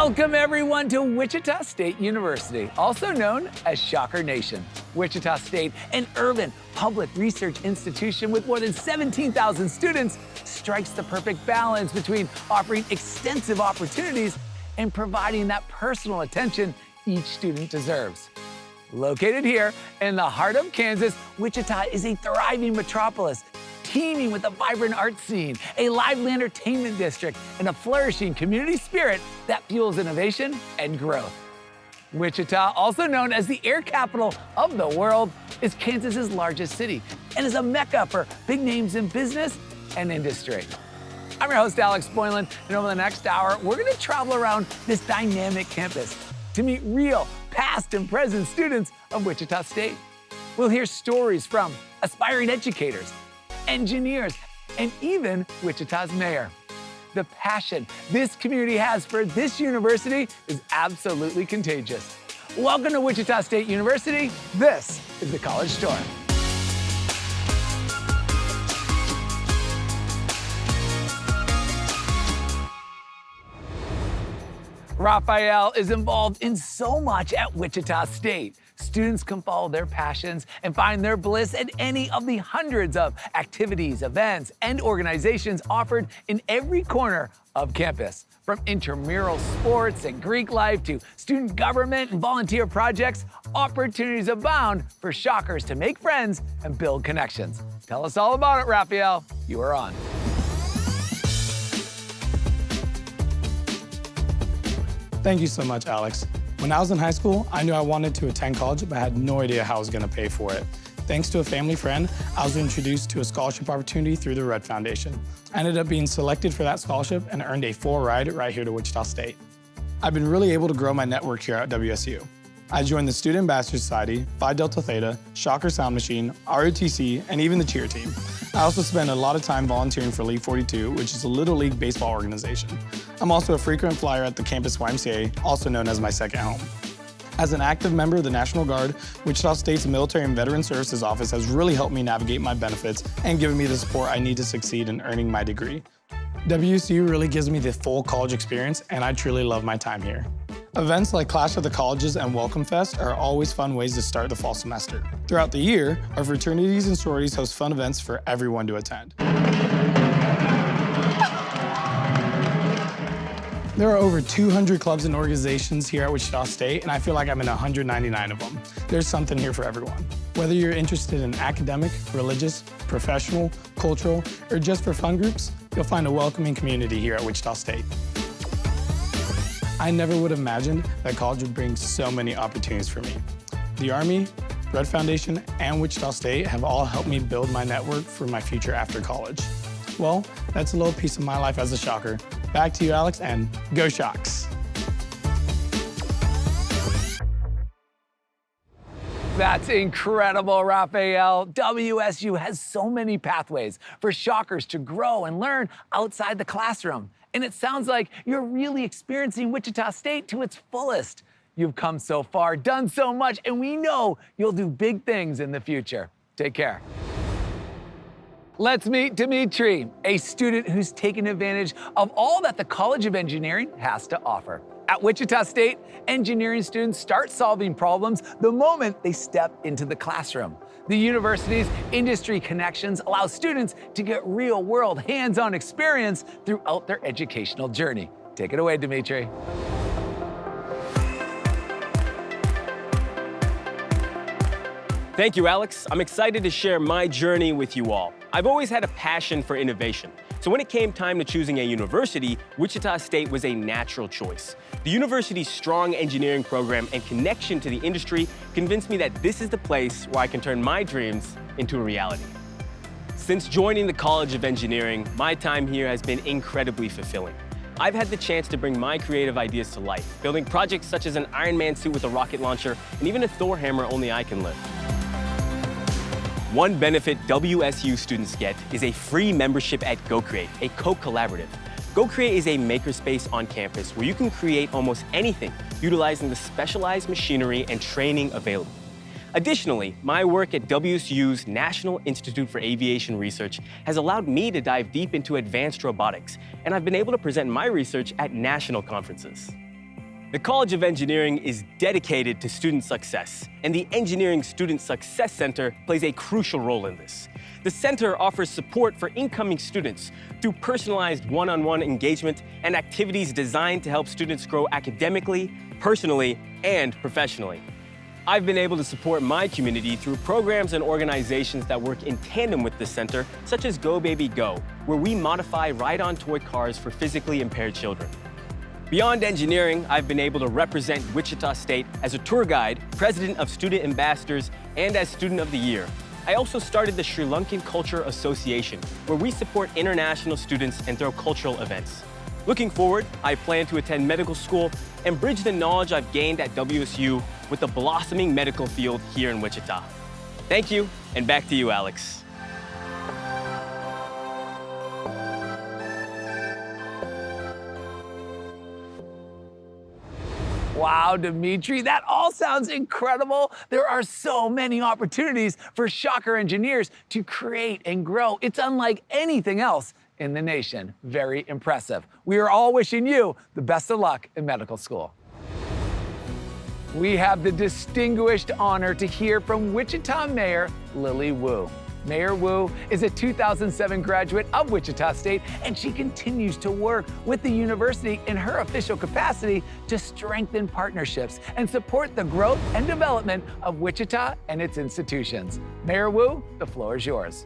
Welcome everyone to Wichita State University, also known as Shocker Nation. Wichita State, an urban public research institution with more than 17,000 students, strikes the perfect balance between offering extensive opportunities and providing that personal attention each student deserves. Located here in the heart of Kansas, Wichita is a thriving metropolis, teeming with a vibrant art scene, a lively entertainment district, and a flourishing community spirit that fuels innovation and growth. Wichita, also known as the air capital of the world, is Kansas's largest city and is a mecca for big names in business and industry. I'm your host, Alex Boylan, and over the next hour, we're gonna travel around this dynamic campus to meet real past and present students of Wichita State. We'll hear stories from aspiring educators, engineers, and even Wichita's mayor. The passion this community has for this university is absolutely contagious. Welcome to Wichita State University. This is the College Tour. Raphael is involved in so much at Wichita State. Students can follow their passions and find their bliss at any of the hundreds of activities, events, and organizations offered in every corner of campus. From intramural sports and Greek life to student government and volunteer projects, opportunities abound for Shockers to make friends and build connections. Tell us all about it, Raphael. You are on. Thank you so much, Alex. When I was in high school, I knew I wanted to attend college, but I had no idea how I was gonna pay for it. Thanks to a family friend, I was introduced to a scholarship opportunity through the Red Foundation. I ended up being selected for that scholarship and earned a full ride right here to Wichita State. I've been really able to grow my network here at WSU. I joined the Student Ambassador Society, Phi Delta Theta, Shocker Sound Machine, ROTC, and even the cheer team. I also spend a lot of time volunteering for League 42, which is a Little League baseball organization. I'm also a frequent flyer at the campus YMCA, also known as my second home. As an active member of the National Guard, Wichita State's Military and Veteran Services Office has really helped me navigate my benefits and given me the support I need to succeed in earning my degree. WSU really gives me the full college experience, and I truly love my time here. Events like Clash of the Colleges and Welcome Fest are always fun ways to start the fall semester. Throughout the year, our fraternities and sororities host fun events for everyone to attend. There are over 200 clubs and organizations here at Wichita State, and I feel like I'm in 199 of them. There's something here for everyone. Whether you're interested in academic, religious, professional, cultural, or just for fun groups, you'll find a welcoming community here at Wichita State. I never would have imagined that college would bring so many opportunities for me. The Army, Red Foundation, and Wichita State have all helped me build my network for my future after college. Well, that's a little piece of my life as a Shocker. Back to you, Alex, and go Shocks! That's incredible, Raphael. WSU has so many pathways for Shockers to grow and learn outside the classroom. And it sounds like you're really experiencing Wichita State to its fullest. You've come so far, done so much, and we know you'll do big things in the future. Take care. Let's meet Dimitri, a student who's taken advantage of all that the College of Engineering has to offer. At Wichita State, engineering students start solving problems the moment they step into the classroom. The university's industry connections allow students to get real-world, hands-on experience throughout their educational journey. Take it away, Dimitri. Thank you, Alex. I'm excited to share my journey with you all. I've always had a passion for innovation. So when it came time to choosing a university, Wichita State was a natural choice. The university's strong engineering program and connection to the industry convinced me that this is the place where I can turn my dreams into a reality. Since joining the College of Engineering, my time here has been incredibly fulfilling. I've had the chance to bring my creative ideas to life, building projects such as an Iron Man suit with a rocket launcher and even a Thor hammer only I can lift. One benefit WSU students get is a free membership at GoCreate, a co-collaborative. GoCreate is a makerspace on campus where you can create almost anything utilizing the specialized machinery and training available. Additionally, my work at WSU's National Institute for Aviation Research has allowed me to dive deep into advanced robotics, and I've been able to present my research at national conferences. The College of Engineering is dedicated to student success, and the Engineering Student Success Center plays a crucial role in this. The center offers support for incoming students through personalized one-on-one engagement and activities designed to help students grow academically, personally, and professionally. I've been able to support my community through programs and organizations that work in tandem with the center, such as Go Baby Go, where we modify ride-on toy cars for physically impaired children. Beyond engineering, I've been able to represent Wichita State as a tour guide, president of Student Ambassadors, and as Student of the Year. I also started the Sri Lankan Culture Association, where we support international students and throw cultural events. Looking forward, I plan to attend medical school and bridge the knowledge I've gained at WSU with the blossoming medical field here in Wichita. Thank you, and back to you, Alex. Wow, Dimitri, that all sounds incredible. There are so many opportunities for Shocker engineers to create and grow. It's unlike anything else in the nation. Very impressive. We are all wishing you the best of luck in medical school. We have the distinguished honor to hear from Wichita Mayor Lily Wu. Mayor Wu is a 2007 graduate of Wichita State, and she continues to work with the university in her official capacity to strengthen partnerships and support the growth and development of Wichita and its institutions. Mayor Wu, the floor is yours.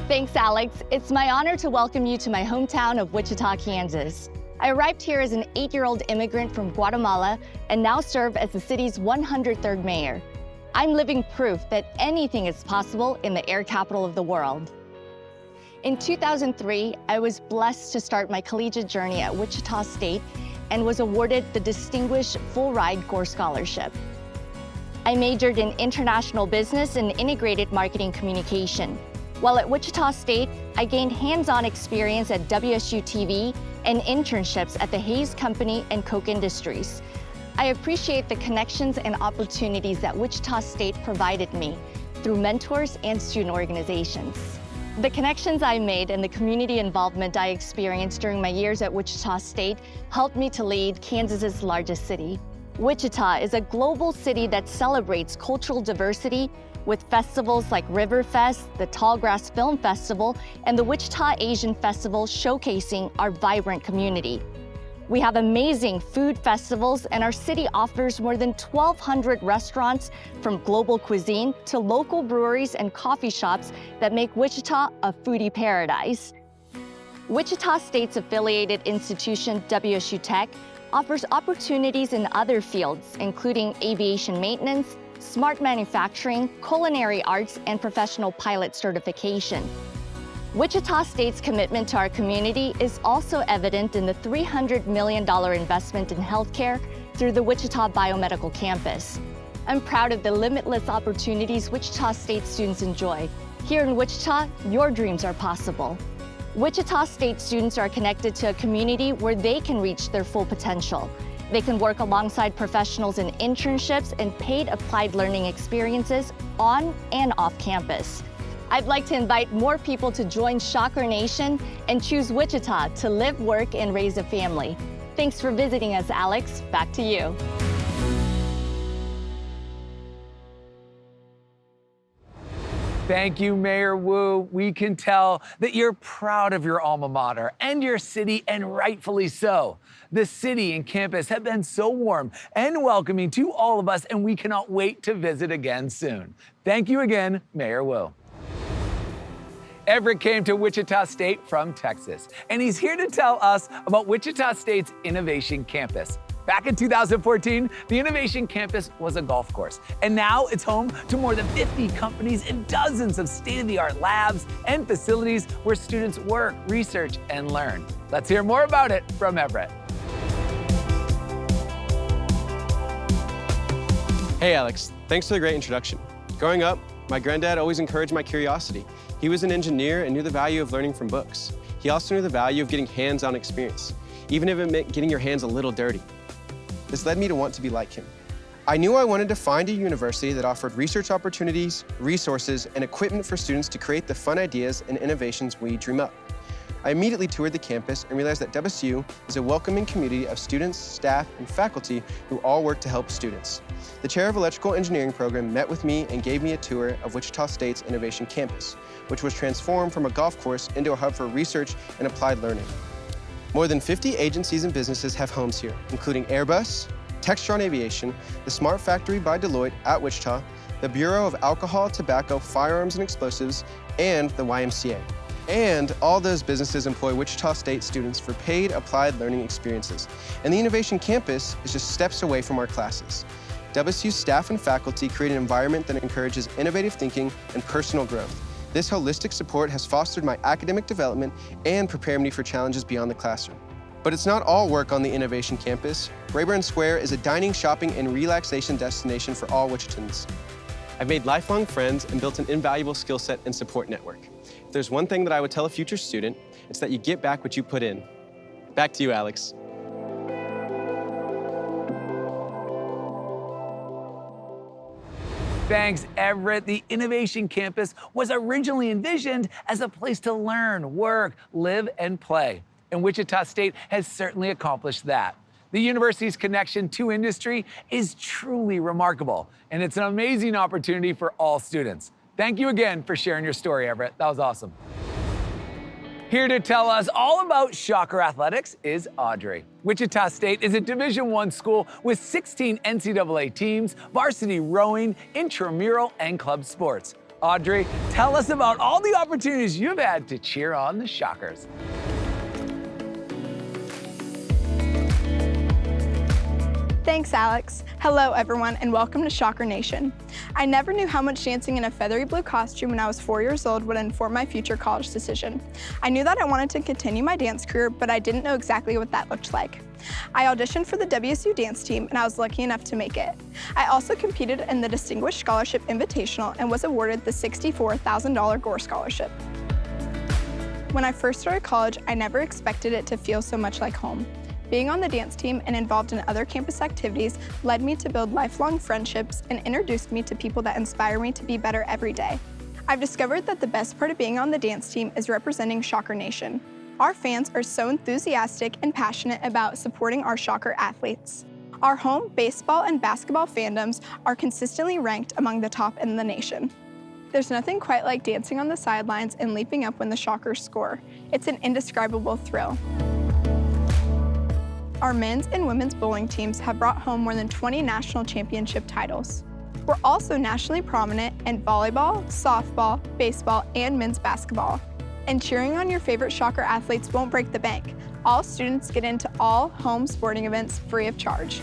Thanks, Alex. It's my honor to welcome you to my hometown of Wichita, Kansas. I arrived here as an 8-year-old immigrant from Guatemala and now serve as the city's 103rd mayor. I'm living proof that anything is possible in the air capital of the world. In 2003, I was blessed to start my collegiate journey at Wichita State and was awarded the Distinguished Full Ride Gore Scholarship. I majored in international business and integrated marketing communication. While at Wichita State, I gained hands-on experience at WSU TV and internships at the Hayes Company and Koch Industries. I appreciate the connections and opportunities that Wichita State provided me through mentors and student organizations. The connections I made and the community involvement I experienced during my years at Wichita State helped me to lead Kansas's largest city. Wichita is a global city that celebrates cultural diversity with festivals like Riverfest, the Tallgrass Film Festival, and the Wichita Asian Festival showcasing our vibrant community. We have amazing food festivals, and our city offers more than 1,200 restaurants, from global cuisine to local breweries and coffee shops that make Wichita a foodie paradise. Wichita State's affiliated institution, WSU Tech, offers opportunities in other fields, including aviation maintenance, smart manufacturing, culinary arts, and professional pilot certification. Wichita State's commitment to our community is also evident in the $300 million investment in healthcare through the Wichita Biomedical Campus. I'm proud of the limitless opportunities Wichita State students enjoy. Here in Wichita, your dreams are possible. Wichita State students are connected to a community where they can reach their full potential. They can work alongside professionals in internships and paid applied learning experiences on and off campus. I'd like to invite more people to join Shocker Nation and choose Wichita to live, work, and raise a family. Thanks for visiting us, Alex. Back to you. Thank you, Mayor Wu. We can tell that you're proud of your alma mater and your city, and rightfully so. The city and campus have been so warm and welcoming to all of us, and we cannot wait to visit again soon. Thank you again, Mayor Wu. Everett came to Wichita State from Texas, and he's here to tell us about Wichita State's Innovation Campus. Back in 2014, the Innovation Campus was a golf course, and now it's home to more than 50 companies and dozens of state-of-the-art labs and facilities where students work, research, and learn. Let's hear more about it from Everett. Hey Alex, thanks for the great introduction. Growing up, my granddad always encouraged my curiosity. He was an engineer and knew the value of learning from books. He also knew the value of getting hands-on experience, even if it meant getting your hands a little dirty. This led me to want to be like him. I knew I wanted to find a university that offered research opportunities, resources, and equipment for students to create the fun ideas and innovations we dream up. I immediately toured the campus and realized that WSU is a welcoming community of students, staff, and faculty who all work to help students. The chair of electrical engineering program met with me and gave me a tour of Wichita State's Innovation Campus, which was transformed from a golf course into a hub for research and applied learning. More than 50 agencies and businesses have homes here, including Airbus, Textron Aviation, the Smart Factory by Deloitte at Wichita, the Bureau of Alcohol, Tobacco, Firearms, and Explosives, and the YMCA. And all those businesses employ Wichita State students for paid applied learning experiences. And the Innovation Campus is just steps away from our classes. WSU staff and faculty create an environment that encourages innovative thinking and personal growth. This holistic support has fostered my academic development and prepared me for challenges beyond the classroom. But it's not all work on the Innovation Campus. Rayburn Square is a dining, shopping, and relaxation destination for all Wichitans. I've made lifelong friends and built an invaluable skill set and support network. If there's one thing that I would tell a future student, it's that you get back what you put in. Back to you, Alex. Thanks, Everett. The Innovation Campus was originally envisioned as a place to learn, work, live, and play. And Wichita State has certainly accomplished that. The university's connection to industry is truly remarkable, and it's an amazing opportunity for all students. Thank you again for sharing your story, Everett. That was awesome. Here to tell us all about Shocker Athletics is Audrey. Wichita State is a Division I school with 16 NCAA teams, varsity rowing, intramural, and club sports. Audrey, tell us about all the opportunities you've had to cheer on the Shockers. Thanks, Alex. Hello, everyone, and welcome to Shocker Nation. I never knew how much dancing in a feathery blue costume when I was 4 years old would inform my future college decision. I knew that I wanted to continue my dance career, but I didn't know exactly what that looked like. I auditioned for the WSU dance team, and I was lucky enough to make it. I also competed in the Distinguished Scholarship Invitational and was awarded the $64,000 Gore Scholarship. When I first started college, I never expected it to feel so much like home. Being on the dance team and involved in other campus activities led me to build lifelong friendships and introduced me to people that inspire me to be better every day. I've discovered that the best part of being on the dance team is representing Shocker Nation. Our fans are so enthusiastic and passionate about supporting our Shocker athletes. Our home baseball and basketball fandoms are consistently ranked among the top in the nation. There's nothing quite like dancing on the sidelines and leaping up when the Shockers score. It's an indescribable thrill. Our men's and women's bowling teams have brought home more than 20 national championship titles. We're also nationally prominent in volleyball, softball, baseball, and men's basketball. And cheering on your favorite Shocker athletes won't break the bank. All students get into all home sporting events free of charge.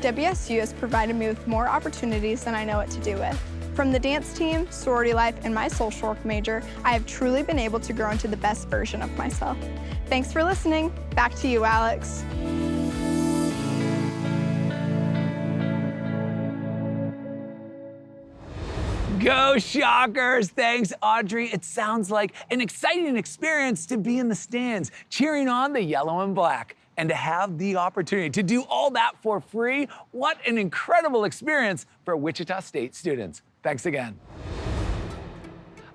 WSU has provided me with more opportunities than I know what to do with. From the dance team, sorority life, and my social work major, I have truly been able to grow into the best version of myself. Thanks for listening. Back to you, Alex. Go Shockers! Thanks, Audrey. It sounds like an exciting experience to be in the stands, cheering on the yellow and black. And to have the opportunity to do all that for free, what an incredible experience for Wichita State students. Thanks again.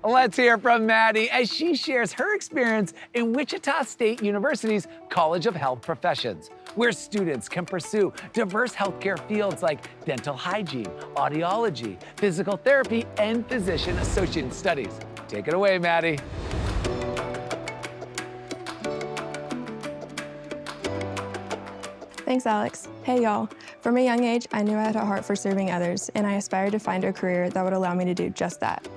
Let's hear from Maddie as she shares her experience in Wichita State University's College of Health Professions, where students can pursue diverse healthcare fields like dental hygiene, audiology, physical therapy, and physician associate studies. Take it away, Maddie. Thanks, Alex. Hey, y'all. From a young age, I knew I had a heart for serving others, and I aspired to find a career that would allow me to do just that.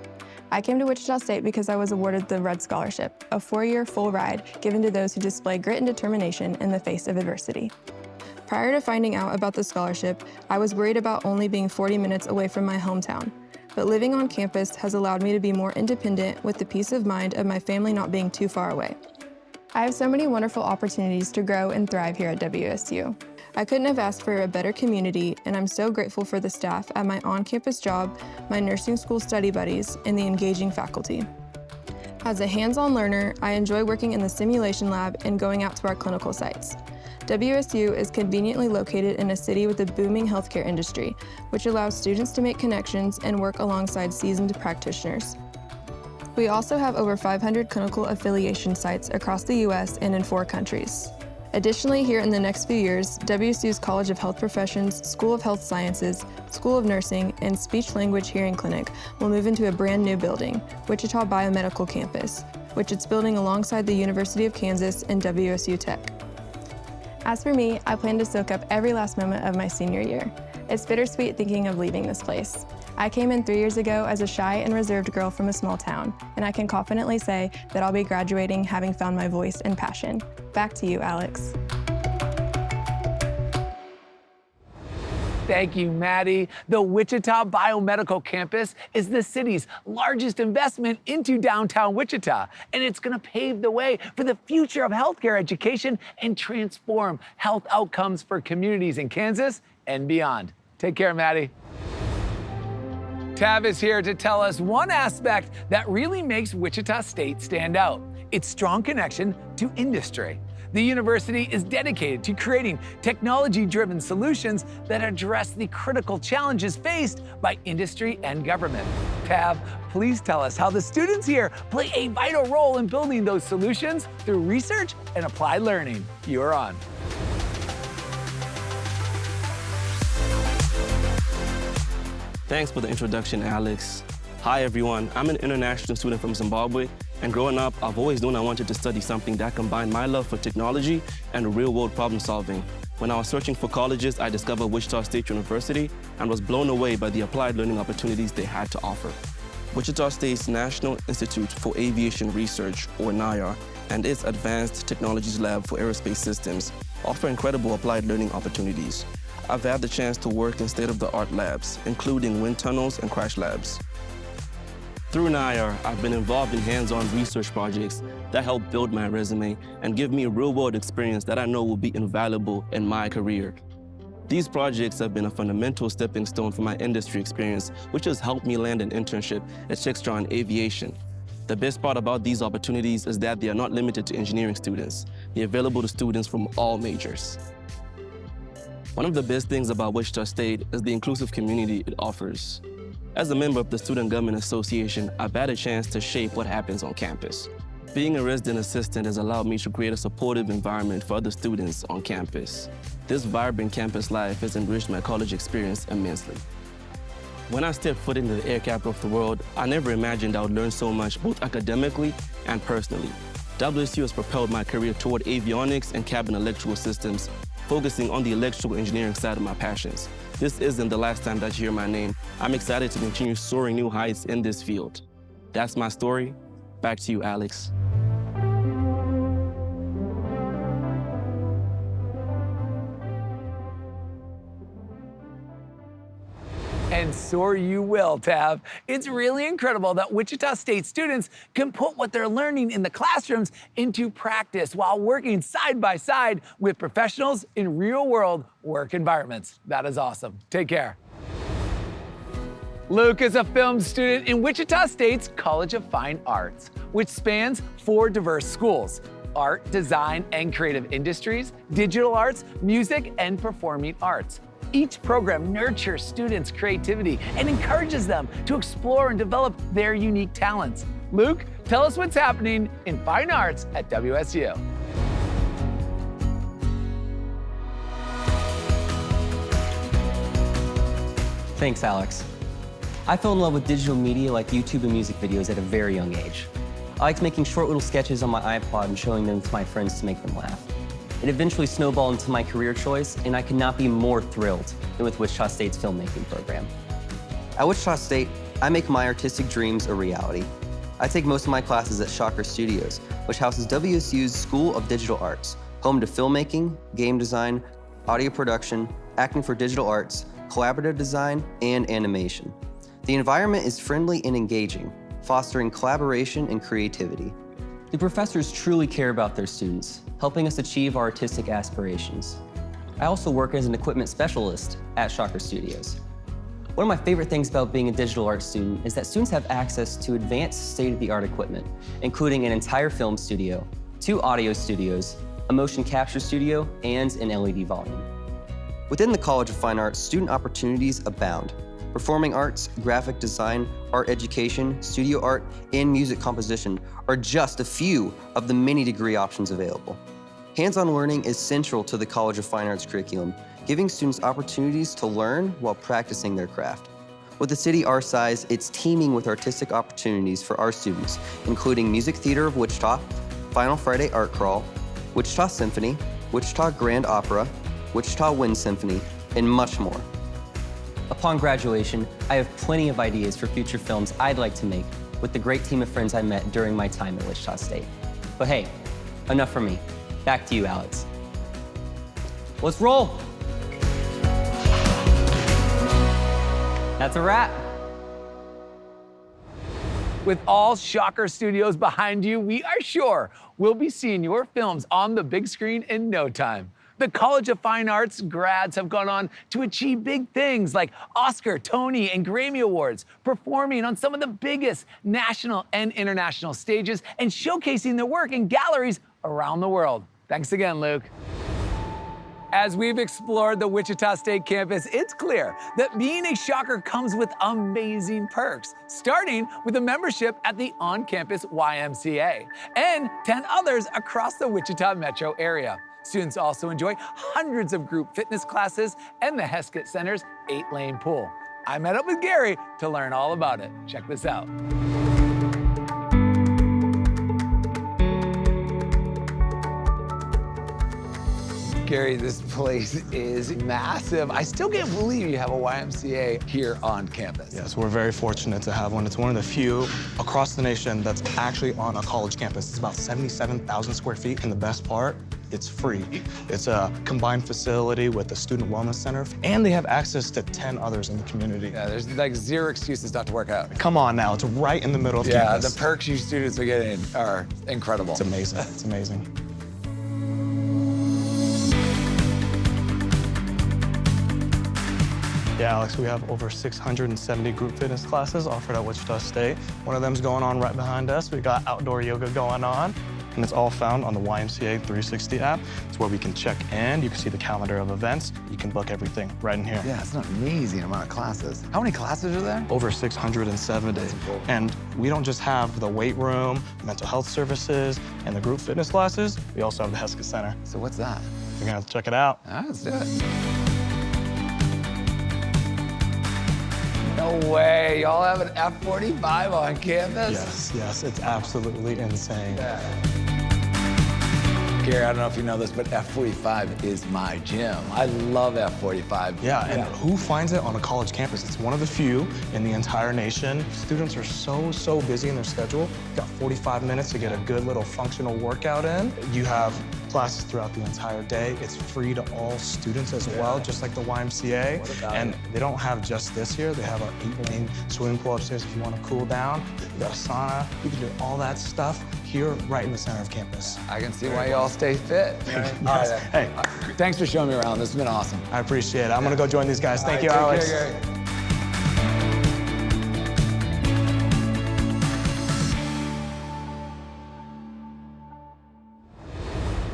I came to Wichita State because I was awarded the Red Scholarship, a 4-year full ride given to those who display grit and determination in the face of adversity. Prior to finding out about the scholarship, I was worried about only being 40 minutes away from my hometown, but living on campus has allowed me to be more independent with the peace of mind of my family not being too far away. I have so many wonderful opportunities to grow and thrive here at WSU. I couldn't have asked for a better community, and I'm so grateful for the staff at my on-campus job, my nursing school study buddies, and the engaging faculty. As a hands-on learner, I enjoy working in the simulation lab and going out to our clinical sites. WSU is conveniently located in a city with a booming healthcare industry, which allows students to make connections and work alongside seasoned practitioners. We also have over 500 clinical affiliation sites across the U.S. and in 4 countries. Additionally, here in the next few years, WSU's College of Health Professions, School of Health Sciences, School of Nursing, and Speech-Language Hearing Clinic will move into a brand new building, Wichita Biomedical Campus, which it's building alongside the University of Kansas and WSU Tech. As for me, I plan to soak up every last moment of my senior year. It's bittersweet thinking of leaving this place. I came in 3 years ago as a shy and reserved girl from a small town, and I can confidently say that I'll be graduating having found my voice and passion. Back to you, Alex. Thank you, Maddie. The Wichita Biomedical Campus is the city's largest investment into downtown Wichita, and it's going to pave the way for the future of healthcare education and transform health outcomes for communities in Kansas and beyond. Take care, Maddie. Tav is here to tell us one aspect that really makes Wichita State stand out: its strong connection to industry. The university is dedicated to creating technology-driven solutions that address the critical challenges faced by industry and government. Tav, please tell us how the students here play a vital role in building those solutions through research and applied learning. You're on. Thanks for the introduction, Alex. Hi, everyone. I'm an international student from Zimbabwe, and growing up, I've always known I wanted to study something that combined my love for technology and real-world problem solving. When I was searching for colleges, I discovered Wichita State University and was blown away by the applied learning opportunities they had to offer. Wichita State's National Institute for Aviation Research, or NIAR, and its Advanced Technologies Lab for Aerospace Systems offer incredible applied learning opportunities. I've had the chance to work in state-of-the-art labs, including wind tunnels and crash labs. Through NIAR, I've been involved in hands-on research projects that help build my resume and give me a real-world experience that I know will be invaluable in my career. These projects have been a fundamental stepping stone for my industry experience, which has helped me land an internship at Textron Aviation. The best part about these opportunities is that they are not limited to engineering students. They're available to students from all majors. One of the best things about Wichita State is the inclusive community it offers. As a member of the Student Government Association, I've had a chance to shape what happens on campus. Being a resident assistant has allowed me to create a supportive environment for other students on campus. This vibrant campus life has enriched my college experience immensely. When I stepped foot into the air capital of the world, I never imagined I would learn so much, both academically and personally. WSU has propelled my career toward avionics and cabin electrical systems, focusing on the electrical engineering side of my passions. This isn't the last time that you hear my name. I'm excited to continue soaring new heights in this field. That's my story. Back to you, Alex. And soar you will, Tav. It's really incredible that Wichita State students can put what they're learning in the classrooms into practice while working side by side with professionals in real-world work environments. That is awesome. Take care. Luke is a film student in Wichita State's College of Fine Arts, which spans 4 diverse schools: art, design, and creative industries, digital arts, music, and performing arts. Each program nurtures students' creativity and encourages them to explore and develop their unique talents. Luke, tell us what's happening in fine arts at WSU. Thanks, Alex. I fell in love with digital media like YouTube and music videos at a very young age. I liked making short little sketches on my iPod and showing them to my friends to make them laugh. It eventually snowballed into my career choice, and I could not be more thrilled than with Wichita State's filmmaking program. At Wichita State, I make my artistic dreams a reality. I take most of my classes at Shocker Studios, which houses WSU's School of Digital Arts, home to filmmaking, game design, audio production, acting for digital arts, collaborative design, and animation. The environment is friendly and engaging, fostering collaboration and creativity. The professors truly care about their students, helping us achieve our artistic aspirations. I also work as an equipment specialist at Shocker Studios. One of my favorite things about being a digital arts student is that students have access to advanced state-of-the-art equipment, including an entire film studio, 2 audio studios, a motion capture studio, and an LED volume. Within the College of Fine Arts, student opportunities abound. Performing arts, graphic design, art education, studio art, and music composition are just a few of the many degree options available. Hands-on learning is central to the College of Fine Arts curriculum, giving students opportunities to learn while practicing their craft. With a city our size, it's teeming with artistic opportunities for our students, including Music Theater of Wichita, Final Friday Art Crawl, Wichita Symphony, Wichita Grand Opera, Wichita Wind Symphony, and much more. Upon graduation, I have plenty of ideas for future films I'd like to make with the great team of friends I met during my time at Wichita State. But hey, enough from me. Back to you, Alex. Let's roll. That's a wrap. With all Shocker Studios behind you, we are sure we'll be seeing your films on the big screen in no time. The College of Fine Arts grads have gone on to achieve big things like Oscar, Tony, and Grammy Awards, performing on some of the biggest national and international stages and showcasing their work in galleries around the world. Thanks again, Luke. As we've explored the Wichita State campus, it's clear that being a Shocker comes with amazing perks, starting with a membership at the on-campus YMCA and 10 others across the Wichita metro area. Students also enjoy hundreds of group fitness classes and the Heskett Center's 8-lane pool. I met up with Gary to learn all about it. Check this out. Gary, this place is massive. I still can't believe you have a YMCA here on campus. Yes, we're very fortunate to have one. It's one of the few across the nation that's actually on a college campus. It's about 77,000 square feet, and the best part, it's free. It's a combined facility with a student wellness center, and they have access to 10 others in the community. Yeah, there's like zero excuses not to work out. Come on now, it's right in the middle of campus. Yeah, the perks you students are getting are incredible. It's amazing, it's amazing. Yeah, Alex, we have over 670 group fitness classes offered at Wichita State. One of them's going on right behind us. We got outdoor yoga going on, and it's all found on the YMCA 360 app. It's where we can check in. You can see the calendar of events. You can book everything right in here. Yeah, it's an amazing amount of classes. How many classes are there? Over 670. Cool. And we don't just have the weight room, mental health services, and the group fitness classes. We also have the Heskett Center. So what's that? You're gonna have to check it out. All right, let's do it. No way, y'all have an F-45 on campus? Yes, it's absolutely insane. Gary, I don't know if you know this, but F-45 is my gym. I love F-45. Yeah, and who finds it on a college campus? It's one of the few in the entire nation. Students are so busy in their schedule. You've got 45 minutes to get a good little functional workout in. You have classes throughout the entire day. It's free to all students as well, just like the YMCA. And they don't have just this here. They have an 8-lane swimming pool upstairs if you want to cool down. You got a sauna. You can do all that stuff here right in the center of campus. I can see why y'all stay fit. Yes. All right. Hey, thanks for showing me around. This has been awesome. I appreciate it. I'm gonna go join these guys. Thank you, Take Alex. care, Gary.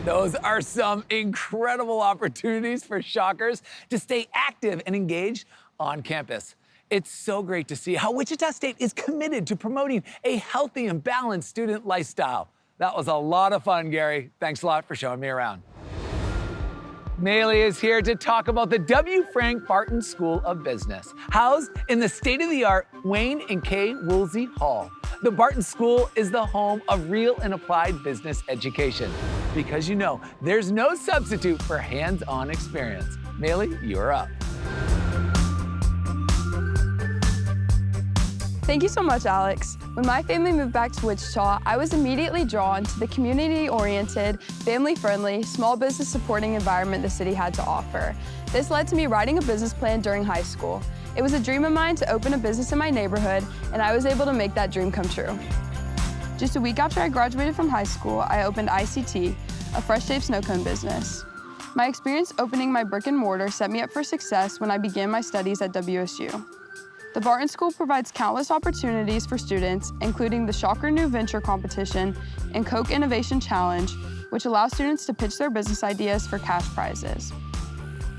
Those are some incredible opportunities for Shockers to stay active and engaged on campus. It's so great to see how Wichita State is committed to promoting a healthy and balanced student lifestyle. That was a lot of fun, Gary. Thanks a lot for showing me around. Maylee is here to talk about the W. Frank Barton School of Business, housed in the state-of-the-art Wayne and Kay Woolsey Hall. The Barton School is the home of real and applied business education, because you know there's no substitute for hands-on experience. Maylee, you're up. Thank you so much, Alex. When my family moved back to Wichita, I was immediately drawn to the community-oriented, family-friendly, small business supporting environment the city had to offer. This led to me writing a business plan during high school. It was a dream of mine to open a business in my neighborhood, and I was able to make that dream come true. Just a week after I graduated from high school, I opened ICT, a fresh-shaped snow cone business. My experience opening my brick and mortar set me up for success when I began my studies at WSU. The Barton School provides countless opportunities for students, including the Shocker New Venture Competition and Coke Innovation Challenge, which allow students to pitch their business ideas for cash prizes.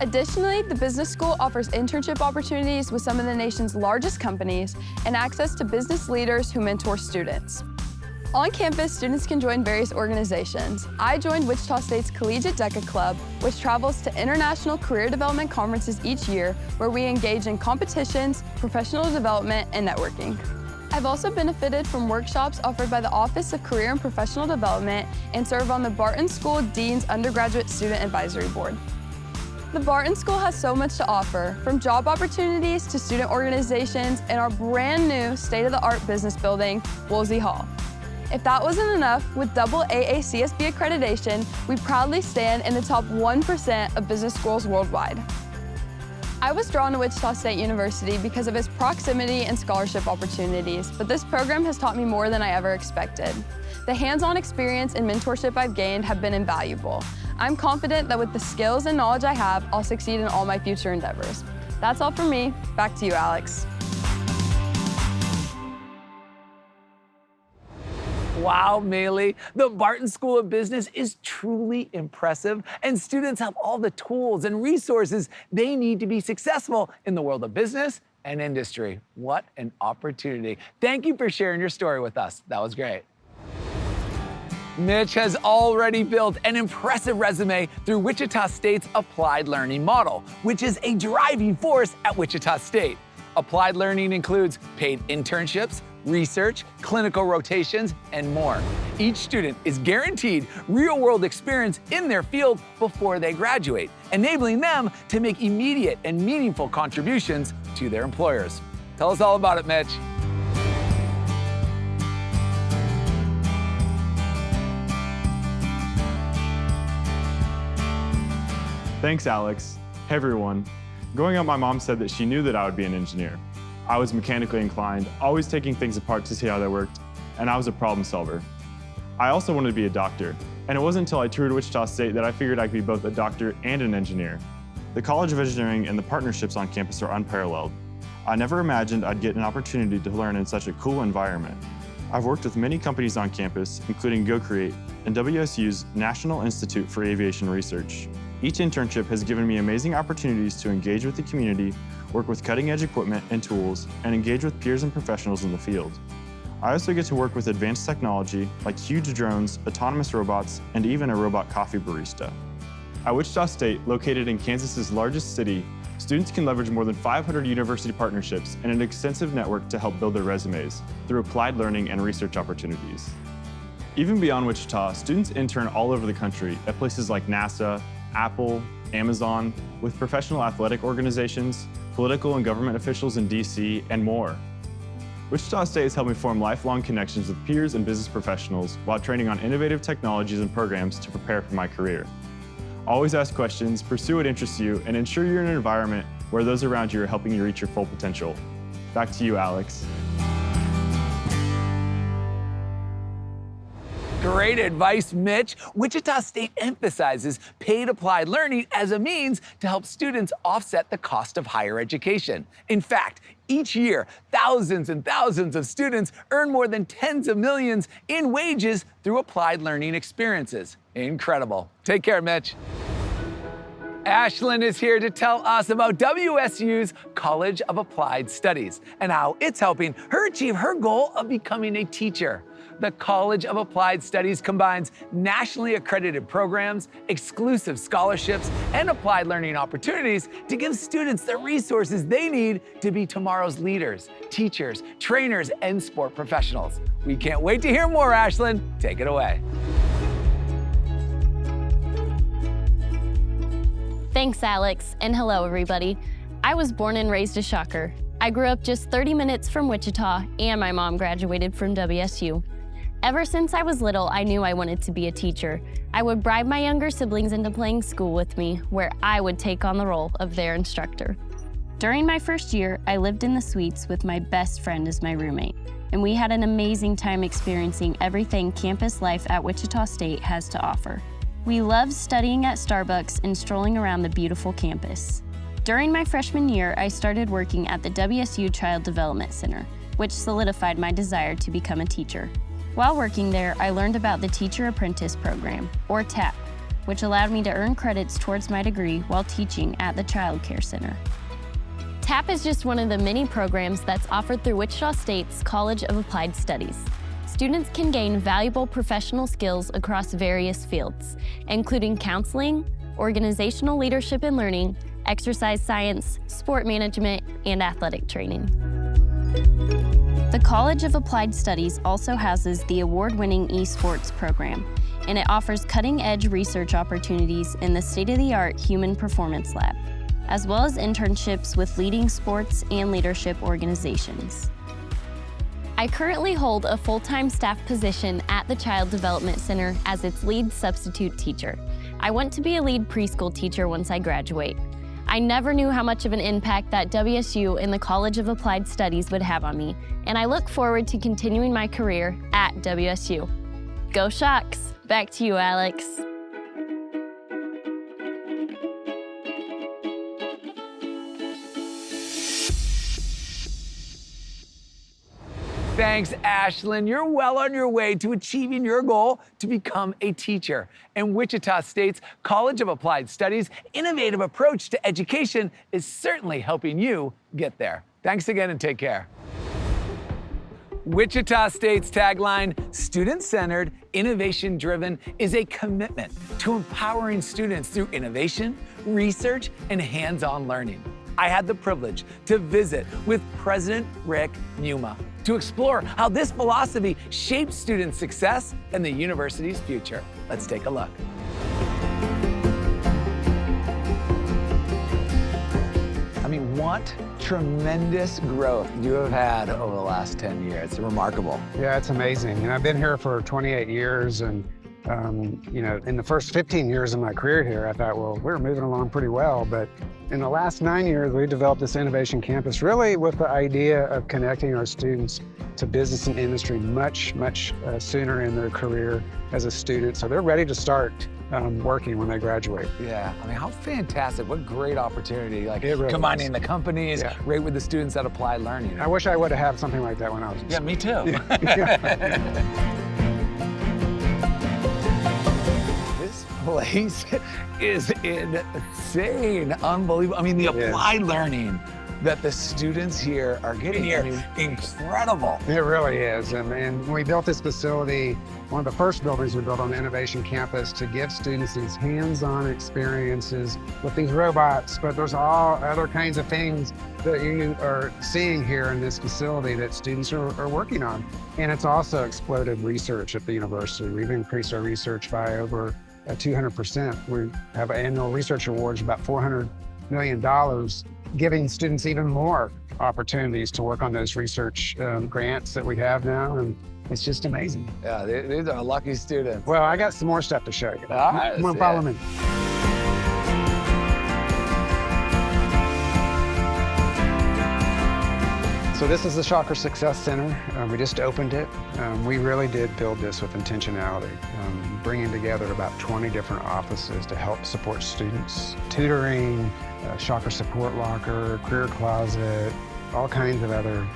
Additionally, the business school offers internship opportunities with some of the nation's largest companies and access to business leaders who mentor students. On campus, students can join various organizations. I joined Wichita State's Collegiate DECA Club, which travels to international career development conferences each year, where we engage in competitions, professional development, and networking. I've also benefited from workshops offered by the Office of Career and Professional Development and serve on the Barton School Dean's Undergraduate Student Advisory Board. The Barton School has so much to offer, from job opportunities to student organizations and our brand new state-of-the-art business building, Woolsey Hall. If that wasn't enough, with double AACSB accreditation, we proudly stand in the top 1% of business schools worldwide. I was drawn to Wichita State University because of its proximity and scholarship opportunities, but this program has taught me more than I ever expected. The hands-on experience and mentorship I've gained have been invaluable. I'm confident that with the skills and knowledge I have, I'll succeed in all my future endeavors. That's all from me. Back to you, Alex. Wow, Maylee, the Barton School of Business is truly impressive, and students have all the tools and resources they need to be successful in the world of business and industry. What an opportunity. Thank you for sharing your story with us. That was great. Mitch has already built an impressive resume through Wichita State's Applied Learning Model, which is a driving force at Wichita State. Applied learning includes paid internships, research, clinical rotations, and more. Each student is guaranteed real-world experience in their field before they graduate, enabling them to make immediate and meaningful contributions to their employers. Tell us all about it, Mitch. Thanks, Alex. Hey, everyone. Growing up, my mom said that she knew that I would be an engineer. I was mechanically inclined, always taking things apart to see how they worked, and I was a problem solver. I also wanted to be a doctor, and it wasn't until I toured Wichita State that I figured I could be both a doctor and an engineer. The College of Engineering and the partnerships on campus are unparalleled. I never imagined I'd get an opportunity to learn in such a cool environment. I've worked with many companies on campus, including GoCreate and WSU's National Institute for Aviation Research. Each internship has given me amazing opportunities to engage with the community, work with cutting-edge equipment and tools, and engage with peers and professionals in the field. I also get to work with advanced technology like huge drones, autonomous robots, and even a robot coffee barista. At Wichita State, located in Kansas's largest city, students can leverage more than 500 university partnerships and an extensive network to help build their resumes through applied learning and research opportunities. Even beyond Wichita, students intern all over the country at places like NASA, Apple, Amazon, with professional athletic organizations, political and government officials in DC, and more. Wichita State has helped me form lifelong connections with peers and business professionals while training on innovative technologies and programs to prepare for my career. Always ask questions, pursue what interests you, and ensure you're in an environment where those around you are helping you reach your full potential. Back to you, Alex. Great advice, Mitch. Wichita State emphasizes paid applied learning as a means to help students offset the cost of higher education. In fact, each year, thousands and thousands of students earn more than tens of millions in wages through applied learning experiences. Incredible. Take care, Mitch. Ashlyn is here to tell us about WSU's College of Applied Studies and how it's helping her achieve her goal of becoming a teacher. The College of Applied Studies combines nationally accredited programs, exclusive scholarships, and applied learning opportunities to give students the resources they need to be tomorrow's leaders, teachers, trainers, and sport professionals. We can't wait to hear more, Ashlyn. Take it away. Thanks, Alex, and hello, everybody. I was born and raised a Shocker. I grew up just 30 minutes from Wichita, and my mom graduated from WSU. Ever since I was little, I knew I wanted to be a teacher. I would bribe my younger siblings into playing school with me, where I would take on the role of their instructor. During my first year, I lived in the suites with my best friend as my roommate, and we had an amazing time experiencing everything campus life at Wichita State has to offer. We loved studying at Starbucks and strolling around the beautiful campus. During my freshman year, I started working at the WSU Child Development Center, which solidified my desire to become a teacher. While working there, I learned about the Teacher Apprentice Program, or TAP, which allowed me to earn credits towards my degree while teaching at the Child Care Center. TAP is just one of the many programs that's offered through Wichita State's College of Applied Studies. Students can gain valuable professional skills across various fields, including counseling, organizational leadership and learning, exercise science, sport management, and athletic training. The College of Applied Studies also houses the award-winning eSports program, and it offers cutting-edge research opportunities in the state-of-the-art Human Performance Lab, as well as internships with leading sports and leadership organizations. I currently hold a full-time staff position at the Child Development Center as its lead substitute teacher. I want to be a lead preschool teacher once I graduate. I never knew how much of an impact that WSU and the College of Applied Studies would have on me, and I look forward to continuing my career at WSU. Go Shocks! Back to you, Alex. Thanks, Ashlyn. You're well on your way to achieving your goal to become a teacher. And Wichita State's College of Applied Studies' innovative approach to education is certainly helping you get there. Thanks again and take care. Wichita State's tagline, student-centered, innovation-driven, is a commitment to empowering students through innovation, research, and hands-on learning. I had the privilege to visit with President Rick Muma to explore how this philosophy shapes student success and the university's future. Let's take a look. I mean, what tremendous growth you have had over the last 10 years. It's remarkable. Yeah, it's amazing. And I've been here for 28 years, and you know, in the first 15 years of my career here, I thought, well, we're moving along pretty well. But in the last 9 years, we developed this innovation campus really with the idea of connecting our students to business and industry much sooner in their career as a student. So they're ready to start working when they graduate. Yeah, I mean, how fantastic. What great opportunity. Like It really combining is. the companies Yeah. right with the students at Applied Learning. I wish I would have had something like that when I was in Yeah, me too. This place is insane, unbelievable. I mean, the Applied Learning that the students here are getting here, incredible. It really is. And when we built this facility, one of the first buildings we built on the Innovation Campus to give students these hands-on experiences with these robots, but there's all other kinds of things that you are seeing here in this facility that students are working on. And it's also exploded research at the university. We've increased our research by over 200%. We have annual research awards, about $400 million, giving students even more opportunities to work on those research grants that we have now. And it's just amazing. Yeah, these are lucky students. Well, I got some more stuff to show you. All right, Come on, let's follow see me. it. So this is the Shocker Success Center. We just opened it. We really did build this with intentionality, bringing together about 20 different offices to help support students. Tutoring, Shocker Support Locker, Career Closet, all kinds of other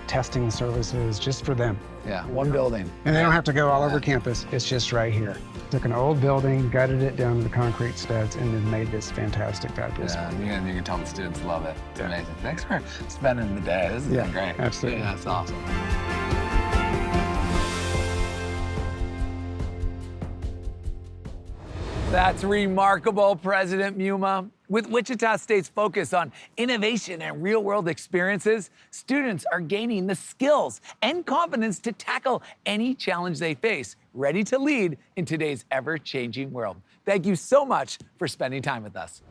testing services just for them. Yeah, one building. And they don't have to go all over campus. It's just right here. Took an old building, gutted it down to the concrete studs, and then made this fantastic, fabulous. Yeah, you can tell the students love it. It's amazing. Thanks for spending the day. This has been great. Absolutely. Yeah, that's awesome. That's remarkable, President Muma. With Wichita State's focus on innovation and real-world experiences, students are gaining the skills and confidence to tackle any challenge they face, ready to lead in today's ever-changing world. Thank you so much for spending time with us.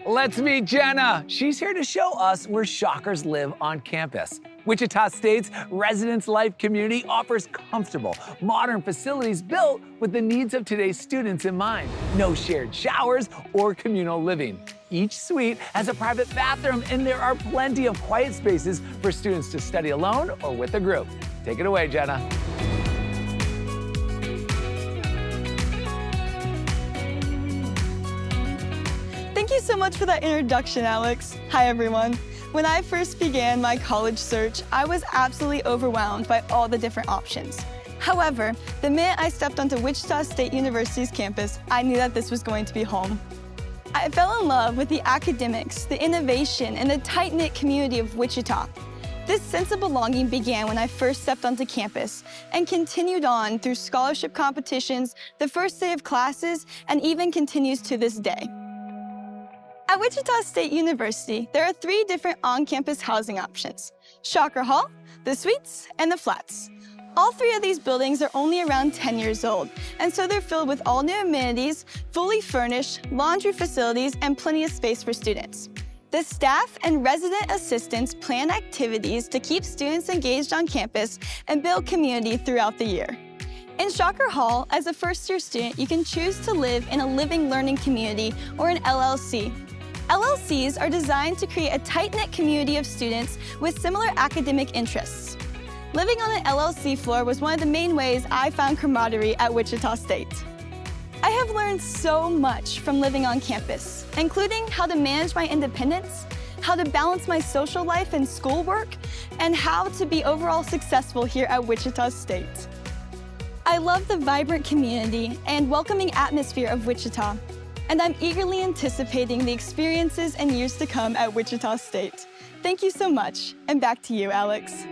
Let's meet Jenna. She's here to show us where Shockers live on campus. Wichita State's Residence Life community offers comfortable, modern facilities built with the needs of today's students in mind. No shared showers or communal living. Each suite has a private bathroom, and there are plenty of quiet spaces for students to study alone or with a group. Take it away, Jenna. Thank you so much for that introduction, Alex. Hi, everyone. When I first began my college search, I was absolutely overwhelmed by all the different options. However, the minute I stepped onto Wichita State University's campus, I knew that this was going to be home. I fell in love with the academics, the innovation, and the tight-knit community of Wichita. This sense of belonging began when I first stepped onto campus and continued on through scholarship competitions, the first day of classes, and even continues to this day. At Wichita State University, there are 3 different on-campus housing options: Shocker Hall, the Suites, and the Flats. All 3 of these buildings are only around 10 years old, and so they're filled with all new amenities, fully furnished, laundry facilities, and plenty of space for students. The staff and resident assistants plan activities to keep students engaged on campus and build community throughout the year. In Shocker Hall, as a first-year student, you can choose to live in a living learning community or an LLC. LLCs are designed to create a tight-knit community of students with similar academic interests. Living on an LLC floor was one of the main ways I found camaraderie at Wichita State. I have learned so much from living on campus, including how to manage my independence, how to balance my social life and schoolwork, and how to be overall successful here at Wichita State. I love the vibrant community and welcoming atmosphere of Wichita, and I'm eagerly anticipating the experiences and years to come at Wichita State. Thank you so much, and back to you, Alex.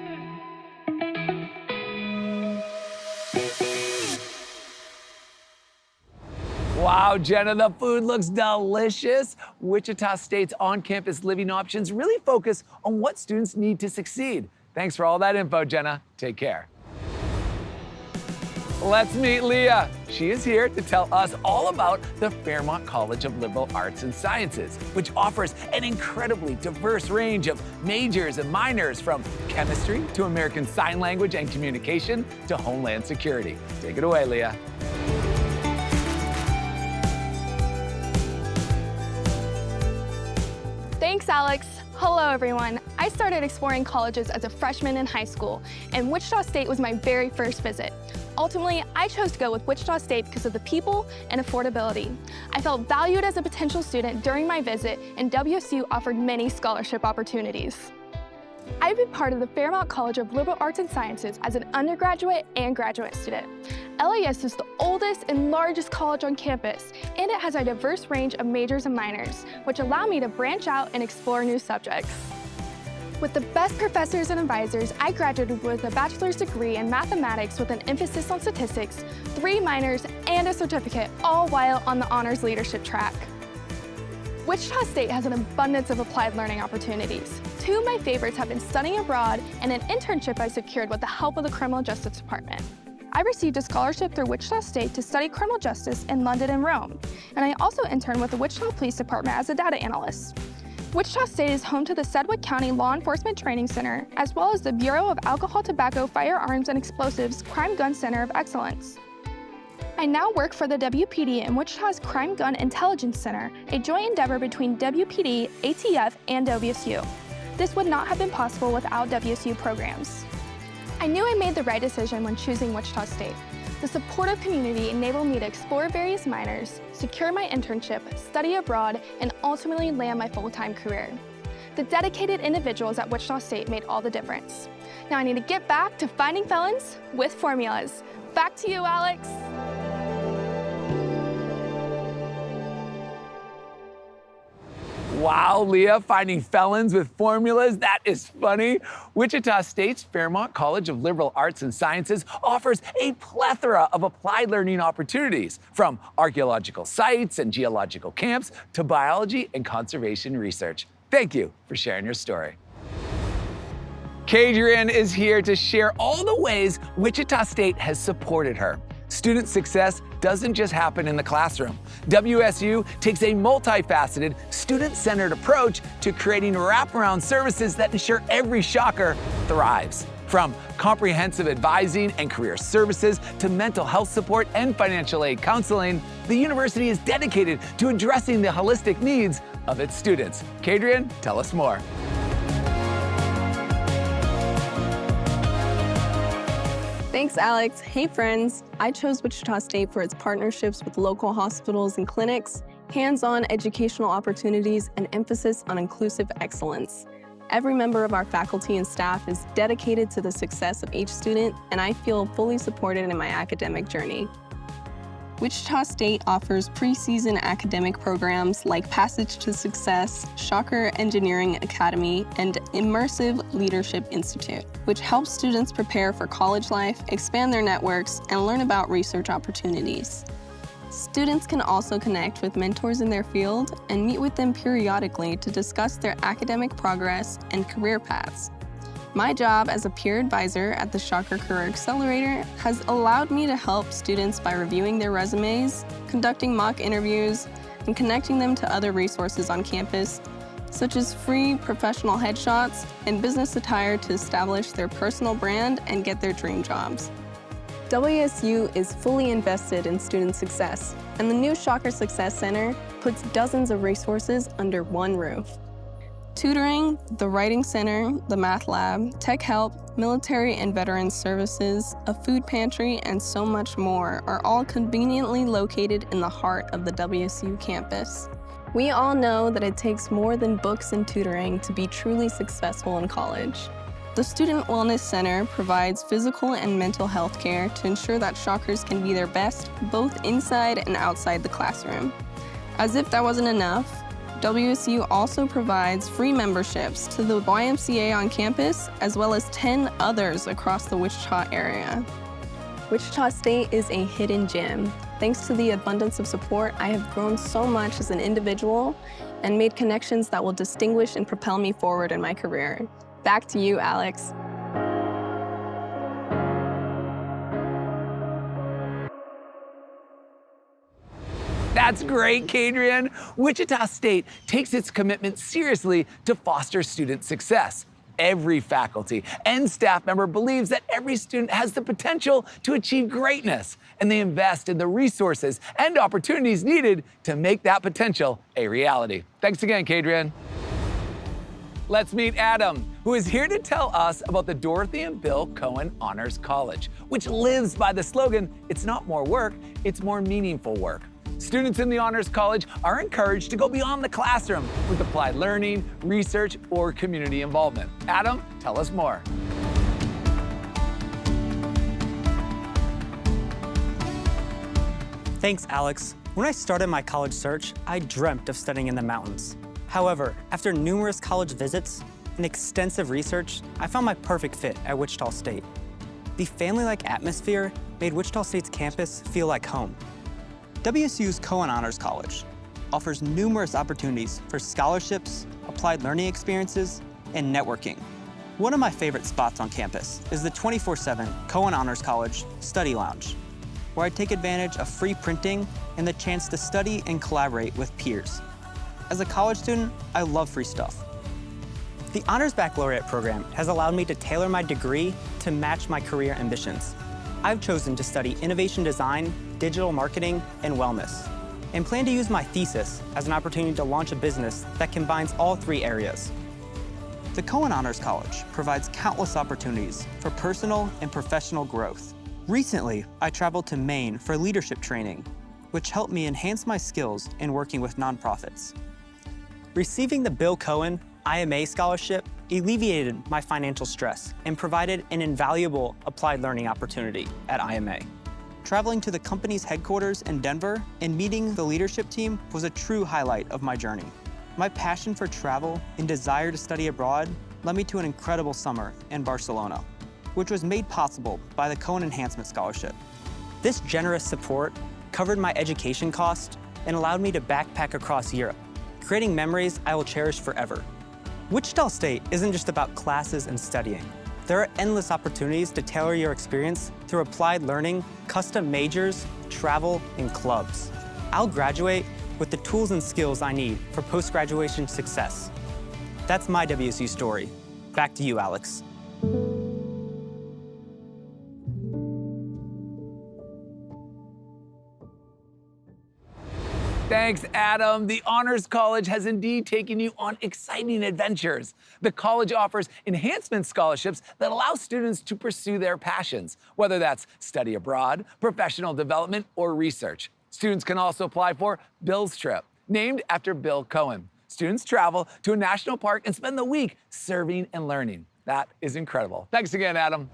Wow, Jenna, the food looks delicious. Wichita State's on-campus living options really focus on what students need to succeed. Thanks for all that info, Jenna. Take care. Let's meet Leah. She is here to tell us all about the Fairmont College of Liberal Arts and Sciences, which offers an incredibly diverse range of majors and minors, from chemistry to American Sign Language and Communication to Homeland Security. Take it away, Leah. Thanks, Alex. Hello, everyone. I started exploring colleges as a freshman in high school, and Wichita State was my very first visit. Ultimately, I chose to go with Wichita State because of the people and affordability. I felt valued as a potential student during my visit, and WSU offered many scholarship opportunities. I've been part of the Fairmont College of Liberal Arts and Sciences as an undergraduate and graduate student. LAS is the oldest and largest college on campus, and it has a diverse range of majors and minors, which allow me to branch out and explore new subjects. With the best professors and advisors, I graduated with a bachelor's degree in mathematics with an emphasis on statistics, 3 minors, and a certificate, all while on the honors leadership track. Wichita State has an abundance of applied learning opportunities. 2 of my favorites have been studying abroad and an internship I secured with the help of the Criminal Justice Department. I received a scholarship through Wichita State to study criminal justice in London and Rome, and I also interned with the Wichita Police Department as a data analyst. Wichita State is home to the Sedgwick County Law Enforcement Training Center, as well as the Bureau of Alcohol, Tobacco, Firearms, and Explosives Crime Gun Center of Excellence. I now work for the WPD and Wichita's Crime Gun Intelligence Center, a joint endeavor between WPD, ATF, and WSU. This would not have been possible without WSU programs. I knew I made the right decision when choosing Wichita State. The supportive community enabled me to explore various minors, secure my internship, study abroad, and ultimately land my full-time career. The dedicated individuals at Wichita State made all the difference. Now I need to get back to finding felons with formulas. Back to you, Alex. Wow, Leah, finding felons with formulas, that is funny. Wichita State's Fairmont College of Liberal Arts and Sciences offers a plethora of applied learning opportunities, from archaeological sites and geological camps to biology and conservation research. Thank you for sharing your story. Kadrian is here to share all the ways Wichita State has supported her. Student success doesn't just happen in the classroom. WSU takes a multifaceted, student-centered approach to creating wraparound services that ensure every Shocker thrives. From comprehensive advising and career services to mental health support and financial aid counseling, the university is dedicated to addressing the holistic needs of its students. Kadrian, tell us more. Thanks, Alex. Hey, friends. I chose Wichita State for its partnerships with local hospitals and clinics, hands-on educational opportunities, and emphasis on inclusive excellence. Every member of our faculty and staff is dedicated to the success of each student, and I feel fully supported in my academic journey. Wichita State offers preseason academic programs like Passage to Success, Shocker Engineering Academy, and Immersive Leadership Institute, which helps students prepare for college life, expand their networks, and learn about research opportunities. Students can also connect with mentors in their field and meet with them periodically to discuss their academic progress and career paths. My job as a peer advisor at the Shocker Career Accelerator has allowed me to help students by reviewing their resumes, conducting mock interviews, and connecting them to other resources on campus, such as free professional headshots and business attire to establish their personal brand and get their dream jobs. WSU is fully invested in student success, and the new Shocker Success Center puts dozens of resources under one roof. Tutoring, the Writing Center, the Math Lab, Tech Help, Military and Veterans Services, a food pantry, and so much more are all conveniently located in the heart of the WSU campus. We all know that it takes more than books and tutoring to be truly successful in college. The Student Wellness Center provides physical and mental health care to ensure that Shockers can be their best both inside and outside the classroom. As if that wasn't enough, WSU also provides free memberships to the YMCA on campus, as well as 10 others across the Wichita area. Wichita State is a hidden gem. Thanks to the abundance of support, I have grown so much as an individual and made connections that will distinguish and propel me forward in my career. Back to you, Alex. That's great, Kadrian. Wichita State takes its commitment seriously to foster student success. Every faculty and staff member believes that every student has the potential to achieve greatness, and they invest in the resources and opportunities needed to make that potential a reality. Thanks again, Kadrian. Let's meet Adam, who is here to tell us about the Dorothy and Bill Cohen Honors College, which lives by the slogan, "It's not more work, it's more meaningful work." Students in the Honors College are encouraged to go beyond the classroom with applied learning, research, or community involvement. Adam, tell us more. Thanks, Alex. When I started my college search, I dreamt of studying in the mountains. However, after numerous college visits and extensive research, I found my perfect fit at Wichita State. The family-like atmosphere made Wichita State's campus feel like home. WSU's Cohen Honors College offers numerous opportunities for scholarships, applied learning experiences, and networking. One of my favorite spots on campus is the 24/7 Cohen Honors College Study Lounge, where I take advantage of free printing and the chance to study and collaborate with peers. As a college student, I love free stuff. The Honors Baccalaureate program has allowed me to tailor my degree to match my career ambitions. I've chosen to study innovation design, digital marketing, and wellness, and plan to use my thesis as an opportunity to launch a business that combines all three areas. The Cohen Honors College provides countless opportunities for personal and professional growth. Recently, I traveled to Maine for leadership training, which helped me enhance my skills in working with nonprofits. Receiving the Bill Cohen IMA scholarship alleviated my financial stress and provided an invaluable applied learning opportunity at IMA. Traveling to the company's headquarters in Denver and meeting the leadership team was a true highlight of my journey. My passion for travel and desire to study abroad led me to an incredible summer in Barcelona, which was made possible by the Cohen Enhancement Scholarship. This generous support covered my education costs and allowed me to backpack across Europe, creating memories I will cherish forever. Wichita State isn't just about classes and studying. There are endless opportunities to tailor your experience through applied learning, custom majors, travel, and clubs. I'll graduate with the tools and skills I need for post-graduation success. That's my WSU story. Back to you, Alex. Thanks, Adam. The Honors College has indeed taken you on exciting adventures. The college offers enhancement scholarships that allow students to pursue their passions, whether that's study abroad, professional development, or research. Students can also apply for Bill's Trip, named after Bill Cohen. Students travel to a national park and spend the week serving and learning. That is incredible. Thanks again, Adam.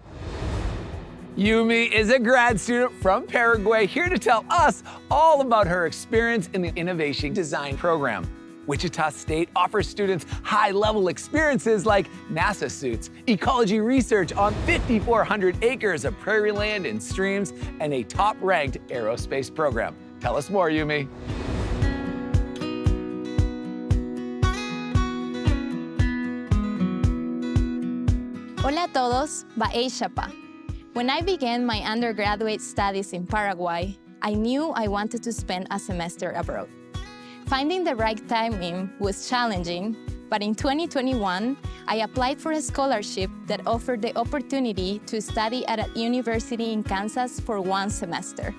Yumi is a grad student from Paraguay, here to tell us all about her experience in the Innovation Design program. Wichita State offers students high-level experiences like NASA suits, ecology research on 5,400 acres of prairie land and streams, and a top-ranked aerospace program. Tell us more, Yumi. Hola a todos, Ba'ei Shapa. When I began my undergraduate studies in Paraguay, I knew I wanted to spend a semester abroad. Finding the right timing was challenging, but in 2021, I applied for a scholarship that offered the opportunity to study at a university in Kansas for 1 semester.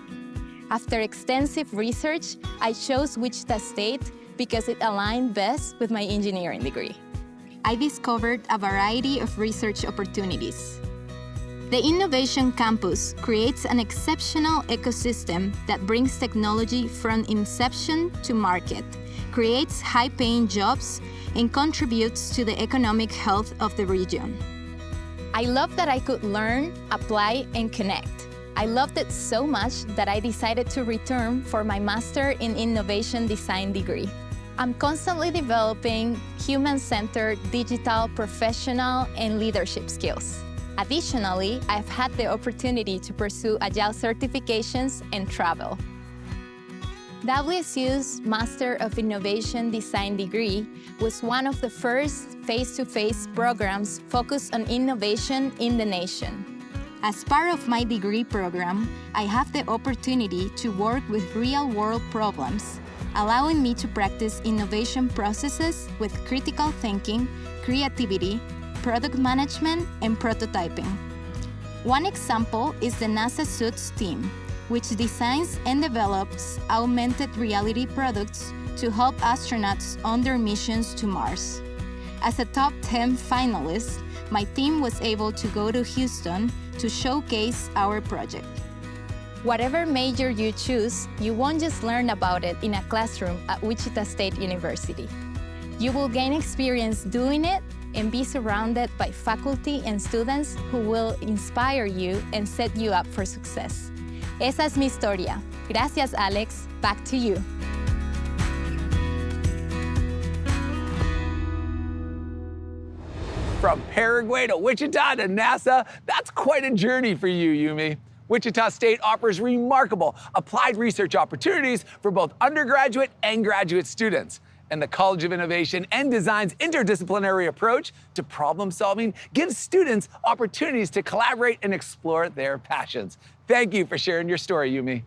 After extensive research, I chose Wichita State because it aligned best with my engineering degree. I discovered a variety of research opportunities. The Innovation Campus creates an exceptional ecosystem that brings technology from inception to market, creates high-paying jobs, and contributes to the economic health of the region. I love that I could learn, apply, and connect. I loved it so much that I decided to return for my Master in Innovation Design degree. I'm constantly developing human-centered, digital, professional, and leadership skills. Additionally, I've had the opportunity to pursue Agile certifications and travel. WSU's Master of Innovation Design degree was one of the first face-to-face programs focused on innovation in the nation. As part of my degree program, I have the opportunity to work with real-world problems, allowing me to practice innovation processes with critical thinking, creativity, product management, and prototyping. One example is the NASA Suits team, which designs and develops augmented reality products to help astronauts on their missions to Mars. As a top 10 finalist, my team was able to go to Houston to showcase our project. Whatever major you choose, you won't just learn about it in a classroom at Wichita State University. You will gain experience doing it and be surrounded by faculty and students who will inspire you and set you up for success. Esa es mi historia. Gracias, Alex. Back to you. From Paraguay to Wichita to NASA, that's quite a journey for you, Yumi. Wichita State offers remarkable applied research opportunities for both undergraduate and graduate students. And the College of Innovation and Design's interdisciplinary approach to problem solving gives students opportunities to collaborate and explore their passions. Thank you for sharing your story, Yumi.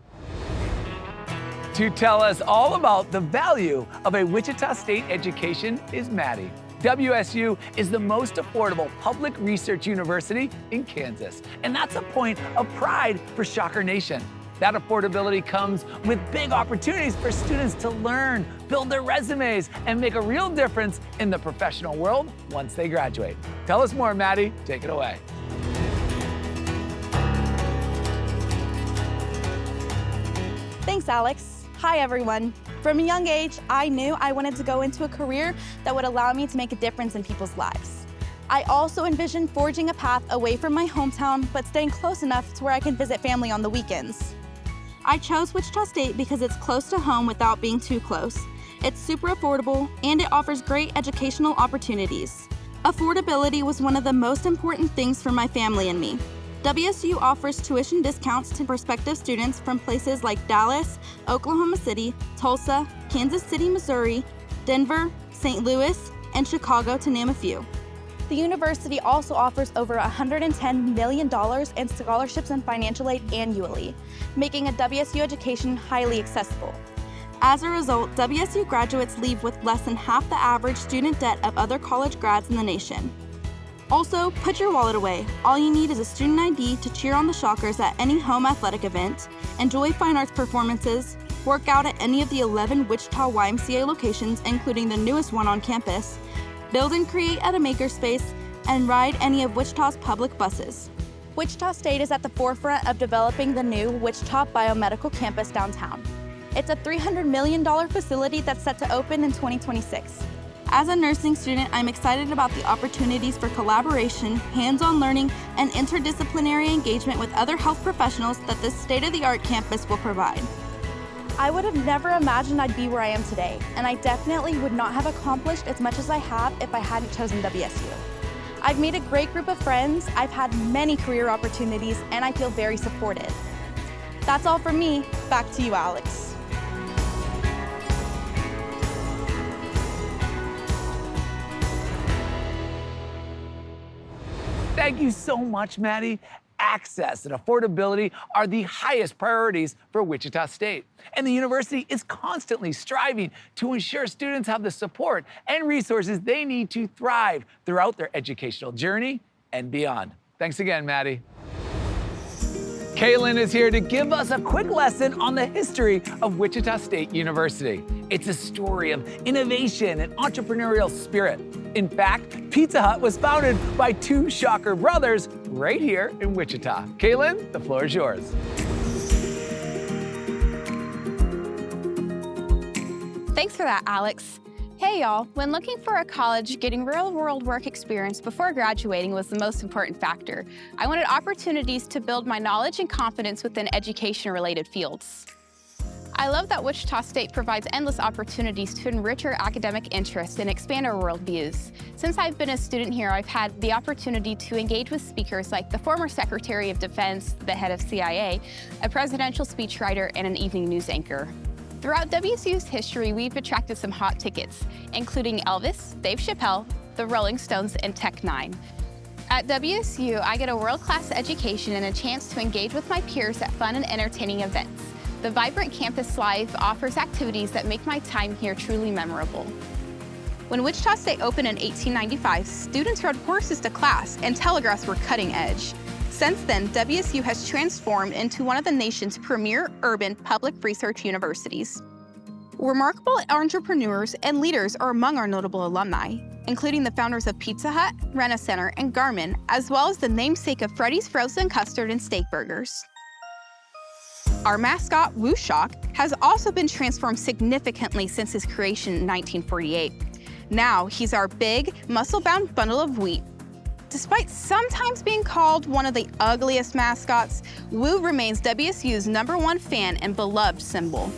To tell us all about the value of a Wichita State education is Maddie. WSU is the most affordable public research university in Kansas, and that's a point of pride for Shocker Nation. That affordability comes with big opportunities for students to learn, build their resumes, and make a real difference in the professional world once they graduate. Tell us more, Maddie. Take it away. Thanks, Alex. Hi, everyone. From a young age, I knew I wanted to go into a career that would allow me to make a difference in people's lives. I also envisioned forging a path away from my hometown, but staying close enough to where I can visit family on the weekends. I chose Wichita State because it's close to home without being too close. It's super affordable, and it offers great educational opportunities. Affordability was one of the most important things for my family and me. WSU offers tuition discounts to prospective students from places like Dallas, Oklahoma City, Tulsa, Kansas City, Missouri, Denver, St. Louis, and Chicago, to name a few. The university also offers over $110 million in scholarships and financial aid annually, making a WSU education highly accessible. As a result, WSU graduates leave with less than half the average student debt of other college grads in the nation. Also, put your wallet away. All you need is a student ID to cheer on the Shockers at any home athletic event, enjoy fine arts performances, work out at any of the 11 Wichita YMCA locations, including the newest one on campus, build and create at a makerspace, and ride any of Wichita's public buses. Wichita State is at the forefront of developing the new Wichita Biomedical Campus downtown. It's a $300 million facility that's set to open in 2026. As a nursing student, I'm excited about the opportunities for collaboration, hands-on learning, and interdisciplinary engagement with other health professionals that this state-of-the-art campus will provide. I would have never imagined I'd be where I am today, and I definitely would not have accomplished as much as I have if I hadn't chosen WSU. I've made a great group of friends, I've had many career opportunities, and I feel very supported. That's all from me. Back to you, Alex. Thank you so much, Maddie. Access and affordability are the highest priorities for Wichita State. And the university is constantly striving to ensure students have the support and resources they need to thrive throughout their educational journey and beyond. Thanks again, Maddie. Kaylin is here to give us a quick lesson on the history of Wichita State University. It's a story of innovation and entrepreneurial spirit. In fact, Pizza Hut was founded by two Shocker brothers right here in Wichita. Kaylin, the floor is yours. Thanks for that, Alex. Hey y'all, when looking for a college, getting real-world work experience before graduating was the most important factor. I wanted opportunities to build my knowledge and confidence within education-related fields. I love that Wichita State provides endless opportunities to enrich our academic interests and expand our worldviews. Since I've been a student here, I've had the opportunity to engage with speakers like the former Secretary of Defense, the head of CIA, a presidential speechwriter, and an evening news anchor. Throughout WSU's history, we've attracted some hot tickets, including Elvis, Dave Chappelle, the Rolling Stones, and Tech-9. At WSU, I get a world-class education and a chance to engage with my peers at fun and entertaining events. The vibrant campus life offers activities that make my time here truly memorable. When Wichita State opened in 1895, students rode horses to class and telegraphs were cutting edge. Since then, WSU has transformed into one of the nation's premier urban public research universities. Remarkable entrepreneurs and leaders are among our notable alumni, including the founders of Pizza Hut, Rent-A-Center, and Garmin, as well as the namesake of Freddy's Frozen Custard and Steak Burgers. Our mascot, WooShock, has also been transformed significantly since his creation in 1948. Now, he's our big, muscle-bound bundle of wheat. Despite sometimes being called one of the ugliest mascots, Woo remains WSU's #1 fan and beloved symbol.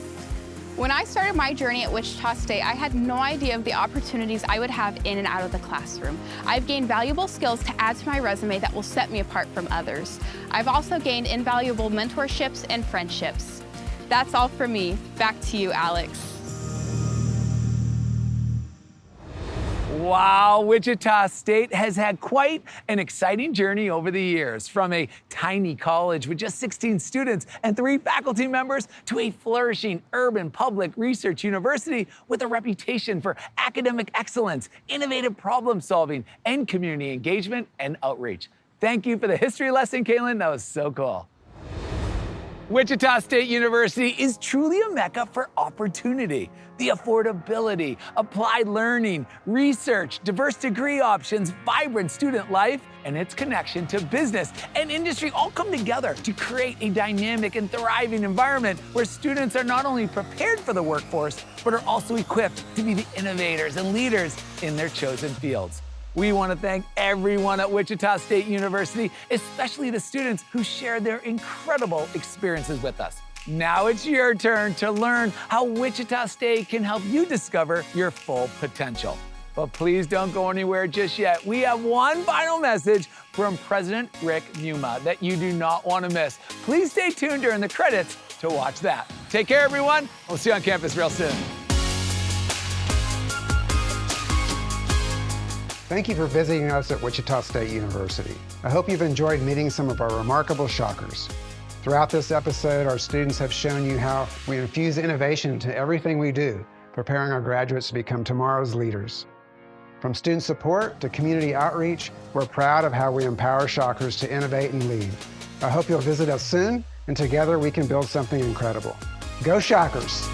When I started my journey at Wichita State, I had no idea of the opportunities I would have in and out of the classroom. I've gained valuable skills to add to my resume that will set me apart from others. I've also gained invaluable mentorships and friendships. That's all from me. Back to you, Alex. Wow, Wichita State has had quite an exciting journey over the years, from a tiny college with just 16 students and 3 faculty members to a flourishing urban public research university with a reputation for academic excellence, innovative problem solving, and community engagement and outreach. Thank you for the history lesson, Kaylin. That was so cool. Wichita State University is truly a mecca for opportunity. The affordability, applied learning, research, diverse degree options, vibrant student life, and its connection to business and industry all come together to create a dynamic and thriving environment where students are not only prepared for the workforce, but are also equipped to be the innovators and leaders in their chosen fields. We want to thank everyone at Wichita State University, especially the students who shared their incredible experiences with us. Now it's your turn to learn how Wichita State can help you discover your full potential. But please don't go anywhere just yet. We have one final message from President Rick Muma that you do not want to miss. Please stay tuned during the credits to watch that. Take care, everyone. We'll see you on campus real soon. Thank you for visiting us at Wichita State University. I hope you've enjoyed meeting some of our remarkable Shockers. Throughout this episode, our students have shown you how we infuse innovation into everything we do, preparing our graduates to become tomorrow's leaders. From student support to community outreach, we're proud of how we empower Shockers to innovate and lead. I hope you'll visit us soon, and together we can build something incredible. Go Shockers!